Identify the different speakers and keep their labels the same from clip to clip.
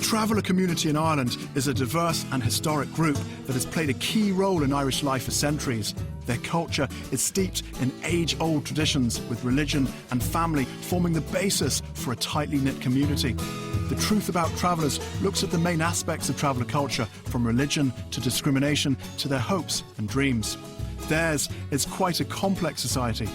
Speaker 1: traveller community in Ireland is a diverse and historic group that has played a key role in Irish life for centuries. Their culture is steeped in age-old traditions, with religion and family forming the basis for a tightly knit community. The Truth About Travellers looks at the main aspects of traveller culture, from religion to discrimination to their hopes and dreams. Theirs is quite a complex society.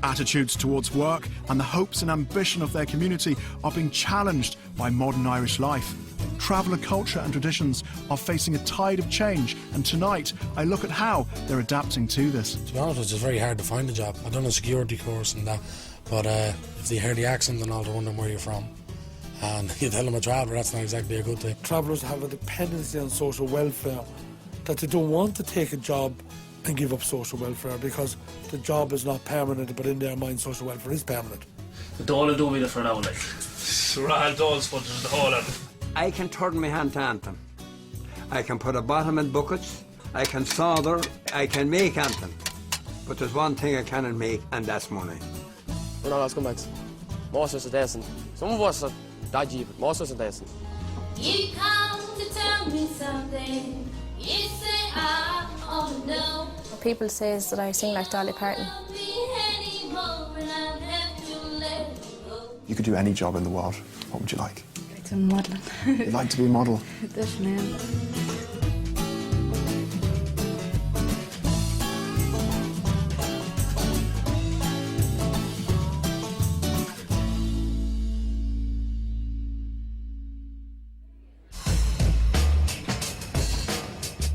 Speaker 1: Attitudes towards work and the hopes and ambition of their community are being challenged by modern Irish life. Traveller culture and traditions are facing a tide of change, and tonight I look at how they're adapting to this.
Speaker 2: To be honest, it's very hard to find a job. I've done a security course and that, but if they hear the accent and all, they're wondering where you're from. And you tell them a traveller, that's not exactly a good thing.
Speaker 3: Travellers have a dependency on social welfare, that they don't want to take a job and give up social welfare because the job is not permanent, but in their mind social welfare is permanent.
Speaker 4: The Dáil will do me for now, like. Rahal Dáil's put the whole of it.
Speaker 5: I can turn my hand to anything. I can put a bottom in buckets, I can solder, I can make anything. But there's one thing I cannot make, and that's money.
Speaker 6: We're not all scumbags. Most of us are decent. Some of us are dodgy, but most of us are decent.
Speaker 7: You come to tell me something. You say I ought to know.
Speaker 8: People say that I sing like Dolly Parton.
Speaker 1: You could do any job in the world. What would you like?
Speaker 8: I like to modelling.
Speaker 1: You'd like to be a model?
Speaker 8: Definitely.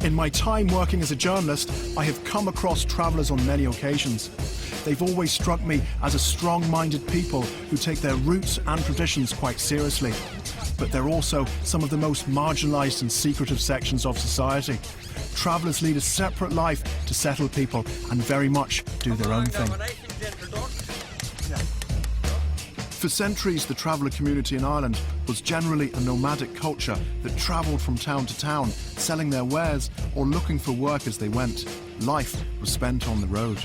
Speaker 1: In my time working as a journalist, I have come across travellers on many occasions. They've always struck me as a strong-minded people who take their roots and traditions quite seriously. But they're also some of the most marginalised and secretive sections of society. Travellers lead a separate life to settled people and very much do their own thing. For centuries, the traveller community in Ireland was generally a nomadic culture that travelled from town to town, selling their wares or looking for work as they went. Life was spent on the road.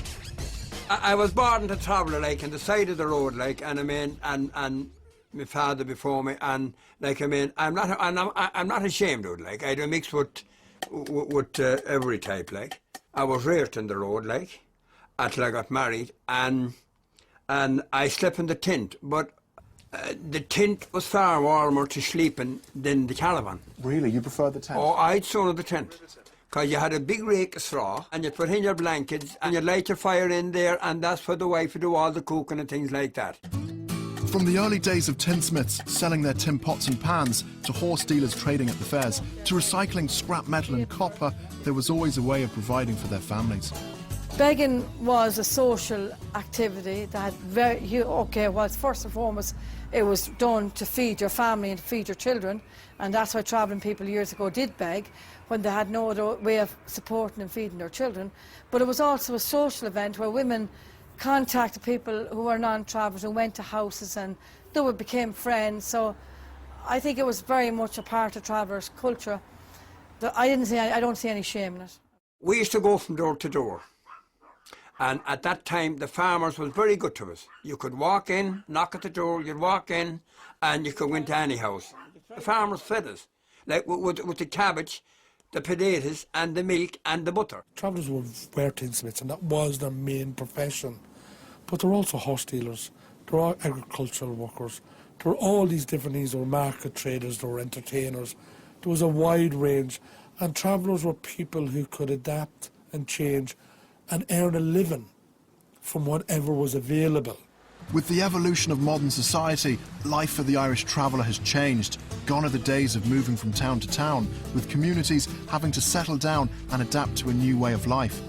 Speaker 5: I was born to traveller, like, on the side of the road, like, and I mean, and my father before me, and like, I mean, I'm not ashamed of it, like, I do mix with every type, like. I was reared in the road, like, until I got married, and I slept in the tent, but the tent was far warmer to sleep in than the caravan.
Speaker 1: Really? You prefer the tent?
Speaker 5: Oh, I'd sooner the tent. Because you had a big rake of straw, and you'd put in your blankets, and you'd light your fire in there, and that's for the wife to do all the cooking and things like that.
Speaker 1: From the early days of tinsmiths selling their tin pots and pans, to horse dealers trading at the fairs, to recycling scrap metal and copper, there was always a way of providing for their families.
Speaker 9: Begging was a social activity that had first and foremost, it was done to feed your family and to feed your children, and that's why travelling people years ago did beg, when they had no other way of supporting and feeding their children. But it was also a social event where women contacted people who were non-travellers and went to houses, and they became friends. So I think it was very much a part of travellers' culture. I don't see any shame in it.
Speaker 5: We used to go from door to door. And at that time, the farmers was very good to us. You could walk in, knock at the door, you'd walk in, and you could go into any house. The farmers fed us, like with the cabbage, the potatoes, and the milk, and the butter.
Speaker 3: Travellers were tinsmiths, and that was their main profession. But there were also horse dealers, there were agricultural workers, there were all these different things. There were market traders, there were entertainers. There was a wide range, and travellers were people who could adapt and change and earn a living from whatever was available.
Speaker 1: With the evolution of modern society, life for the Irish traveller has changed. Gone are the days of moving from town to town, with communities having to settle down and adapt to a new way of life.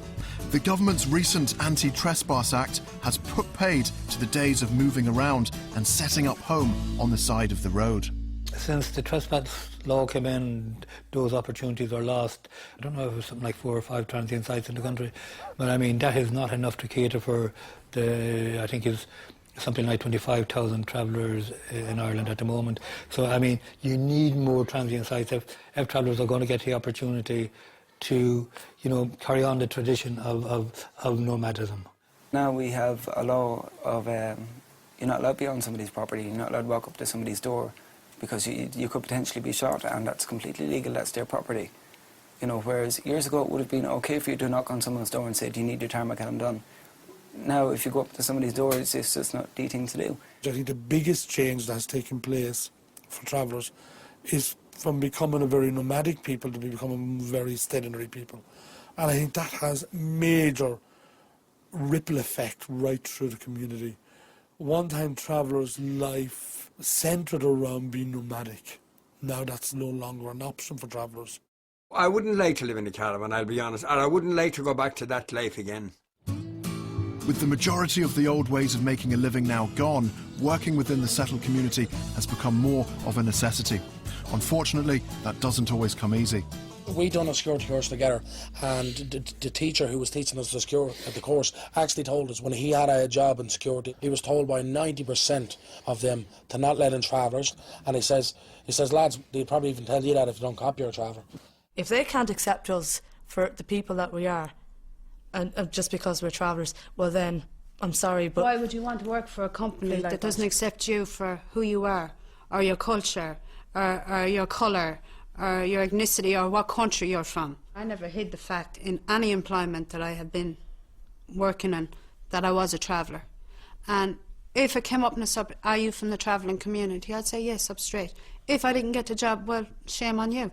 Speaker 1: The government's recent Anti-Trespass Act has put paid to the days of moving around and setting up home on the side of the road.
Speaker 10: Since the trespass law came in, those opportunities are lost. I don't know if it was something like 4 or 5 transient sites in the country, but I mean, that is not enough to cater for I think it's something like 25,000 travellers in Ireland at the moment. So, I mean, you need more transient sites if travellers are going to get the opportunity to, you know, carry on the tradition of nomadism.
Speaker 11: Now we have a law of you're not allowed to be on somebody's property, you're not allowed to walk up to somebody's door because you could potentially be shot, and that's completely legal, that's their property. You know, whereas years ago it would have been okay for you to knock on someone's door and say, do you need your tarmac, and I'm done. Now, if you go up to somebody's door, it's just not the thing to do.
Speaker 3: I think the biggest change that has taken place for travellers is from becoming a very nomadic people to becoming very sedentary people. And I think that has major ripple effect right through the community. One-time travellers' life centred around being nomadic. Now that's no longer an option for travellers.
Speaker 5: I wouldn't like to live in a caravan, I'll be honest, and I wouldn't like to go back to that life again.
Speaker 1: With the majority of the old ways of making a living now gone, working within the settled community has become more of a necessity. Unfortunately, that doesn't always come easy.
Speaker 2: We done a security course together, and the teacher who was teaching us the course actually told us when he had a job in security, he was told by 90% of them to not let in travellers, and he says, lads, they'd probably even tell you that if you don't copy your traveller.
Speaker 12: If they can't accept us for the people that we are, and just because we're travellers, well then, I'm sorry, but...
Speaker 13: Why would you want to work for a company that doesn't accept you for who you are, or your culture, or your colour, or your ethnicity, or what country you're from? I never hid the fact in any employment that I have been working in that I was a traveller. And if it came up in a sub, are you from the travelling community? I'd say yes, up straight. If I didn't get the job, well, shame on you.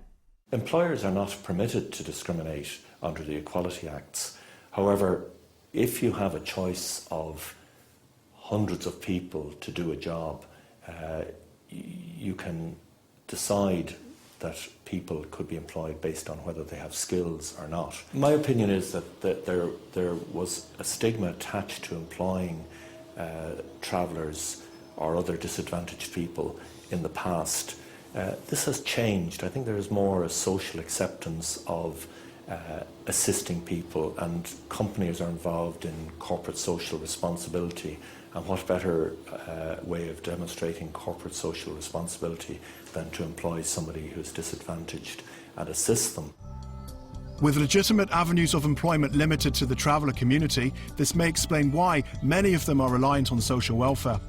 Speaker 14: Employers are not permitted to discriminate under the Equality Acts. However, if you have a choice of hundreds of people to do a job, you can decide that people could be employed based on whether they have skills or not. My opinion is that there was a stigma attached to employing travellers or other disadvantaged people in the past. This has changed. I think there is more a social acceptance of assisting people, and companies are involved in corporate social responsibility. And what better way of demonstrating corporate social responsibility than to employ somebody who's disadvantaged and assist them.
Speaker 1: With legitimate avenues of employment limited to the traveller community, this may explain why many of them are reliant on social welfare.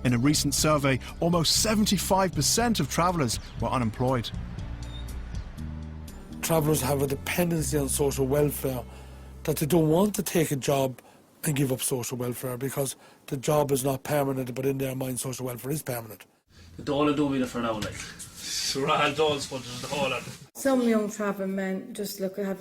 Speaker 1: In a recent survey, almost 75% of travellers were unemployed.
Speaker 3: Travellers have a dependency on social welfare, that they don't want to take a job and give up social welfare because the job is not permanent, but in their mind social welfare is permanent.
Speaker 4: The dole will do me for now, like. Surreal doles, but the whole of it.
Speaker 9: Some young travelling men just look at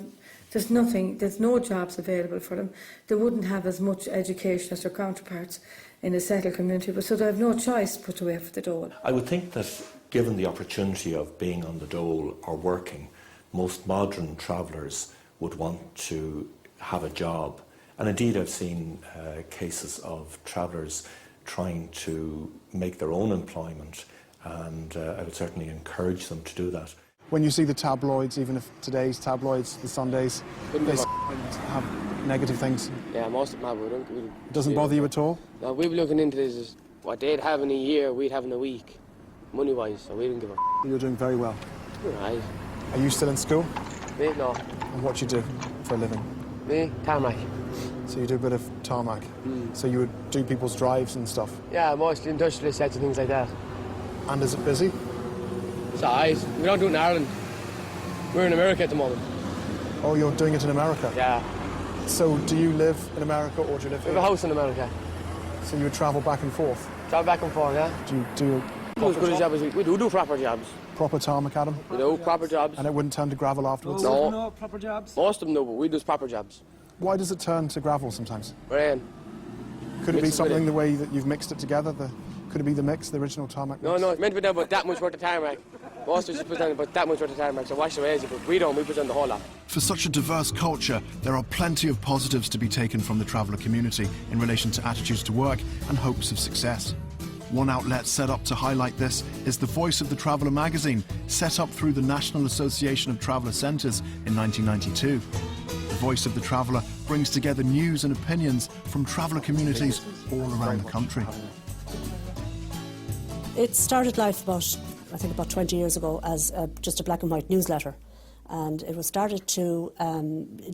Speaker 9: there's no jobs available for them. They wouldn't have as much education as their counterparts in a settled community, but so they have no choice but to wait for the dole.
Speaker 14: I would think that given the opportunity of being on the dole or working, most modern travellers would want to have a job. And indeed I've seen cases of travellers trying to make their own employment, and I would certainly encourage them to do that.
Speaker 15: When you see the tabloids, even if today's tabloids, the Sundays, they have negative things.
Speaker 6: Yeah, most of them.
Speaker 15: It doesn't bother you at all?
Speaker 6: No, we've been looking into this. Is what they'd have in a year, we'd have in a week, money-wise, so we didn't give a
Speaker 15: You're doing very well.
Speaker 6: Right.
Speaker 15: Are you still in school?
Speaker 6: Me? No.
Speaker 15: And what do you do for a living?
Speaker 6: Me? Tarmac.
Speaker 15: So you do a bit of tarmac. So you would do people's drives and stuff?
Speaker 6: Yeah, mostly industrial sets and things like that.
Speaker 15: And is it busy?
Speaker 6: It's alright. We don't do it in Ireland. We're in America at the moment.
Speaker 15: Oh, you're doing it in America?
Speaker 6: Yeah.
Speaker 15: So do you live in America or do you live here?
Speaker 6: We have a house in America.
Speaker 15: So you would travel back and forth?
Speaker 6: Travel back and forth, yeah.
Speaker 15: Do you do
Speaker 6: as good a job as we do proper jobs.
Speaker 15: Proper tarmac, Adam?
Speaker 6: We do proper jobs.
Speaker 15: And it wouldn't turn to gravel afterwards?
Speaker 6: No.
Speaker 13: proper jobs.
Speaker 6: Most of them do, but we do proper jobs.
Speaker 15: Why does it turn to gravel sometimes?
Speaker 6: Rain.
Speaker 15: Could it be something the way that you've mixed it together? Could it be the mix, the original tarmac mix?
Speaker 6: No, it's meant to be done about that much worth of tarmac. Most of us put down about that much worth of tarmac, so wash away, but we don't, we put down the whole lot.
Speaker 1: For such a diverse culture, there are plenty of positives to be taken from the traveller community in relation to attitudes to work and hopes of success. One outlet set up to highlight this is the Voice of the Traveller magazine, set up through the National Association of Traveller Centres in 1992. The Voice of the Traveller brings together news and opinions from traveller communities all around the country.
Speaker 16: It started life about 20 years ago as just a black and white newsletter. And it was started to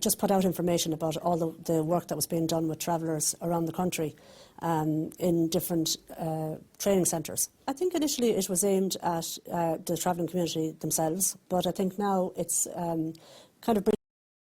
Speaker 16: just put out information about all the work that was being done with travellers around the country in different training centres. I think initially it was aimed at the travelling community themselves, but I think now it's kind of